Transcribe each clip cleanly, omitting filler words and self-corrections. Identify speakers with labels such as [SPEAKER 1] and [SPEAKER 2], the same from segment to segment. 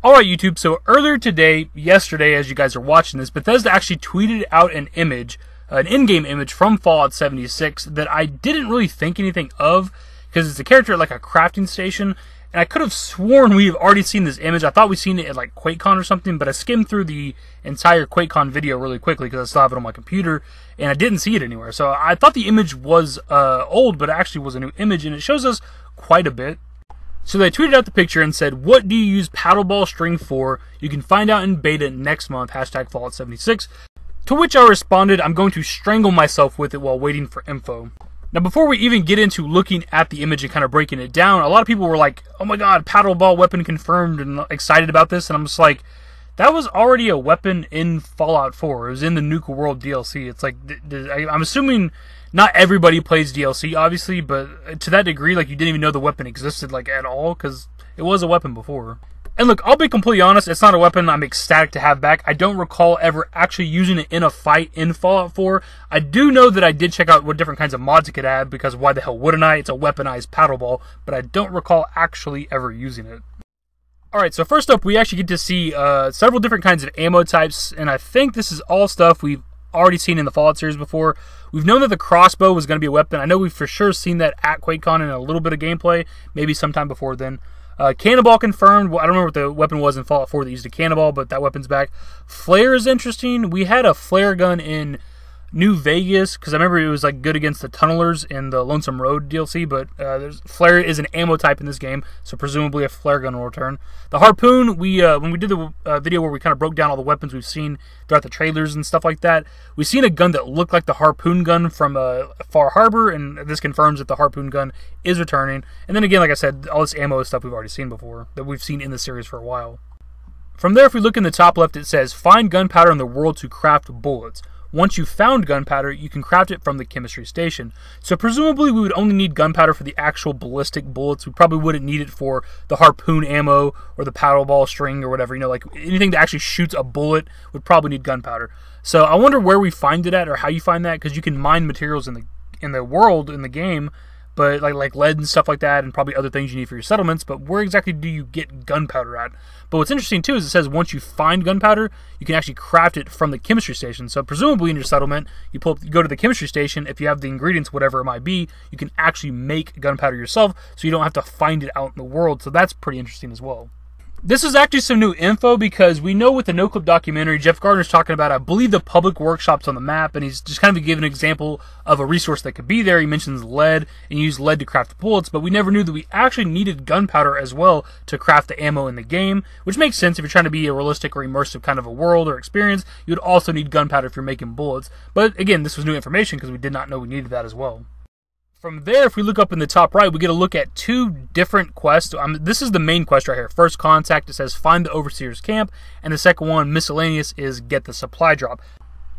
[SPEAKER 1] Alright YouTube, so earlier today, yesterday as you guys are watching this, Bethesda actually tweeted out an image, an in-game image from Fallout 76 that I didn't really think anything of, because it's a character at like a crafting station, and I could have sworn we've already seen this image. I thought we'd seen it at like QuakeCon or something, but I skimmed through the entire QuakeCon video really quickly because I still have it on my computer, and I didn't see it anywhere. So I thought the image was old, but it actually was a new image, and it shows us quite a bit. So they tweeted out the picture and said, "What do you use paddle ball string for? You can find out in beta next month, hashtag Fallout 76. To which I responded, "I'm going to strangle myself with it while waiting for info." Now, before we even get into looking at the image and kind of breaking it down, a lot of people were like, "Oh my god, paddle ball weapon confirmed," and excited about this. And I'm just like, that was already a weapon in Fallout 4. It was in the Nuka World DLC. It's like, I'm assuming not everybody plays DLC, obviously, but to that degree, like, you didn't even know the weapon existed, like, at all, because it was a weapon before. And look, I'll be completely honest, it's not a weapon I'm ecstatic to have back. I don't recall ever actually using it in a fight in Fallout 4. I do know that I did check out what different kinds of mods it could add, because why the hell wouldn't I? It's a weaponized paddle ball, but I don't recall actually ever using it. Alright, so first up, we actually get to see several different kinds of ammo types, and I think this is all stuff we've already seen in the Fallout series before. We've known that the crossbow was going to be a weapon. I know we've for sure seen that at QuakeCon in a little bit of gameplay, maybe sometime before then. Cannonball confirmed. Well, I don't remember what the weapon was in Fallout 4 that used a cannonball, but that weapon's back. Flare is interesting. We had a flare gun in New Vegas, because I remember it was like good against the tunnelers in the Lonesome Road DLC, but flare is an ammo type in this game, so presumably a flare gun will return. The harpoon, when we did the video where we kind of broke down all the weapons we've seen throughout the trailers and stuff like that, we've seen a gun that looked like the harpoon gun from Far Harbor, and this confirms that the harpoon gun is returning. And then again, like I said, all this ammo is stuff we've already seen before, that we've seen in the series for a while. From there, if we look in the top left, it says, "Find gunpowder in the world to craft bullets. Once you've found gunpowder, you can craft it from the chemistry station." So presumably we would only need gunpowder for the actual ballistic bullets. We probably wouldn't need it for the harpoon ammo or the paddle ball string or whatever. You know, like anything that actually shoots a bullet would probably need gunpowder. So I wonder where we find it at or how you find that, because you can mine materials in the world, in the game, but like lead and stuff like that, and probably other things you need for your settlements, but where exactly do you get gunpowder at? But what's interesting too is it says once you find gunpowder, you can actually craft it from the chemistry station. So presumably in your settlement, you go to the chemistry station, if you have the ingredients, whatever it might be, you can actually make gunpowder yourself, so you don't have to find it out in the world. So that's pretty interesting as well. This is actually some new info, because we know with the No Clip documentary, Jeff Gardner's talking about, I believe, the public workshops on the map, and he's just kind of giving an example of a resource that could be there. He mentions lead, and you use lead to craft bullets, but we never knew that we actually needed gunpowder as well to craft the ammo in the game, which makes sense if you're trying to be a realistic or immersive kind of a world or experience. You would also need gunpowder if you're making bullets. But again, this was new information because we did not know we needed that as well. From there, if we look up in the top right, we get a look at two different quests. This is the main quest right here. First Contact, it says find the Overseer's camp, and the second one, Miscellaneous, is get the supply drop.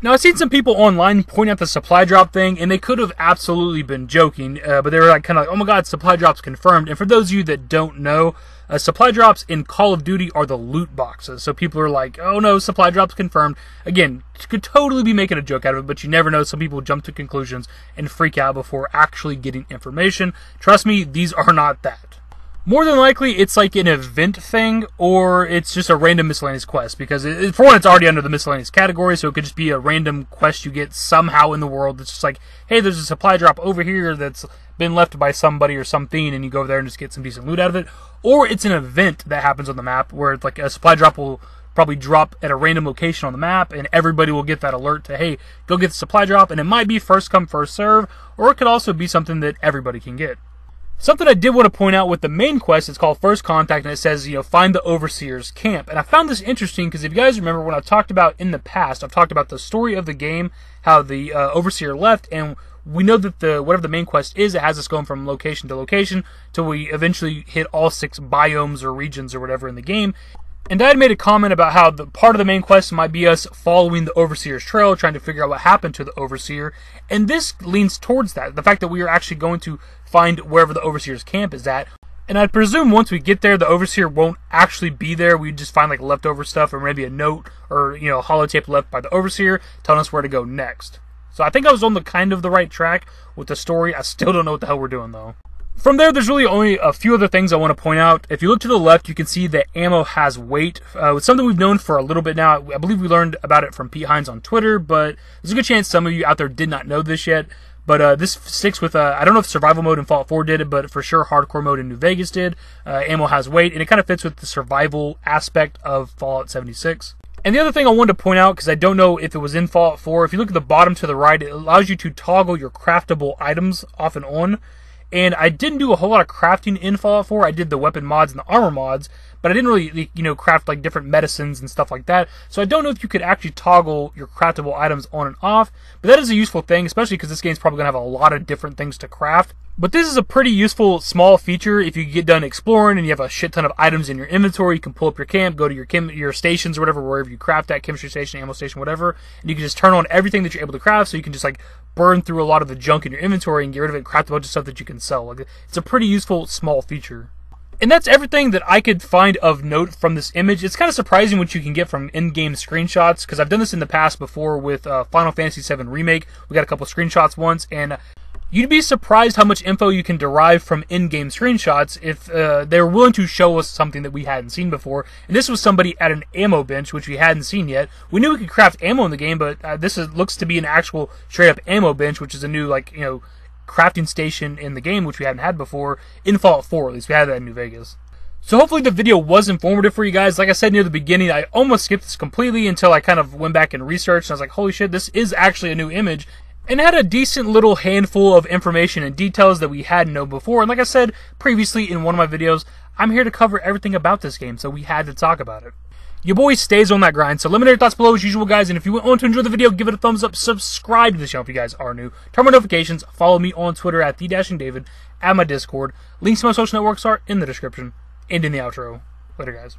[SPEAKER 1] Now, I've seen some people online point out the supply drop thing, and they could have absolutely been joking, but they were like kind of like, "Oh my god, supply drop's confirmed." And for those of you that don't know, supply drops in Call of Duty are the loot boxes. So people are like, "Oh no, supply drop's confirmed." Again, you could totally be making a joke out of it, but you never know. Some people jump to conclusions and freak out before actually getting information. Trust me, these are not that. More than likely, it's like an event thing, or it's just a random miscellaneous quest, because for one, it's already under the miscellaneous category, so it could just be a random quest you get somehow in the world that's just like, hey, there's a supply drop over here that's been left by somebody or something, and you go over there and just get some decent loot out of it. Or it's an event that happens on the map, where it's like a supply drop will probably drop at a random location on the map, and everybody will get that alert to, hey, go get the supply drop, and it might be first come, first serve, or it could also be something that everybody can get. Something I did want to point out with the main quest, it's called First Contact, and it says, you know, find the Overseer's camp. And I found this interesting because if you guys remember when I've talked about in the past, I've talked about the story of the game, how the Overseer left, and we know that whatever the main quest is, it has us going from location to location till we eventually hit all 6 biomes or regions or whatever in the game. And I had made a comment about how the part of the main quest might be us following the Overseer's trail, trying to figure out what happened to the Overseer. And this leans towards that. The fact that we are actually going to find wherever the Overseer's camp is at. And I presume once we get there, the Overseer won't actually be there. We just find like leftover stuff or maybe a note or, you know, holotape left by the Overseer telling us where to go next. So I think I was on the right track with the story. I still don't know what the hell we're doing though. From there, there's really only a few other things I want to point out. If you look to the left, you can see that ammo has weight. It's something we've known for a little bit now. I believe we learned about it from Pete Hines on Twitter, but there's a good chance some of you out there did not know this yet. But this sticks with, I don't know if survival mode in Fallout 4 did it, but for sure hardcore mode in New Vegas did. Ammo has weight, and it kind of fits with the survival aspect of Fallout 76. And the other thing I wanted to point out, because I don't know if it was in Fallout 4, if you look at the bottom to the right, it allows you to toggle your craftable items off and on. And I didn't do a whole lot of crafting in Fallout 4. I did the weapon mods and the armor mods, but I didn't really, craft like different medicines and stuff like that. So I don't know if you could actually toggle your craftable items on and off, but that is a useful thing, especially because this game's probably going to have a lot of different things to craft. But this is a pretty useful small feature. If you get done exploring and you have a shit ton of items in your inventory, you can pull up your camp, go to your stations or whatever, wherever you craft at, chemistry station, ammo station, whatever, and you can just turn on everything that you're able to craft, so you can just like burn through a lot of the junk in your inventory and get rid of it and craft a bunch of stuff that you can sell. Like, it's a pretty useful small feature. And that's everything that I could find of note from this image. It's kind of surprising what you can get from in-game screenshots, because I've done this in the past before with Final Fantasy VII Remake. We got a couple screenshots once, and you'd be surprised how much info you can derive from in-game screenshots if they're willing to show us something that we hadn't seen before. And this was somebody at an ammo bench, which we hadn't seen yet. We knew we could craft ammo in the game, but looks to be an actual straight-up ammo bench, which is a new, crafting station in the game, which we hadn't had before in Fallout 4. At least we had that in New Vegas. So hopefully the video was informative for you guys. Like I said near the beginning, I almost skipped this completely until I kind of went back and researched, and I was like, holy shit, this is actually a new image. And had a decent little handful of information and details that we hadn't known before. And like I said previously in one of my videos, I'm here to cover everything about this game, so we had to talk about it. Your boy stays on that grind, so let me know your thoughts below as usual, guys. And if you want to enjoy the video, give it a thumbs up, subscribe to the channel if you guys are new, turn on notifications, follow me on Twitter at TheDashingDavid, add my Discord. Links to my social networks are in the description and in the outro. Later, guys.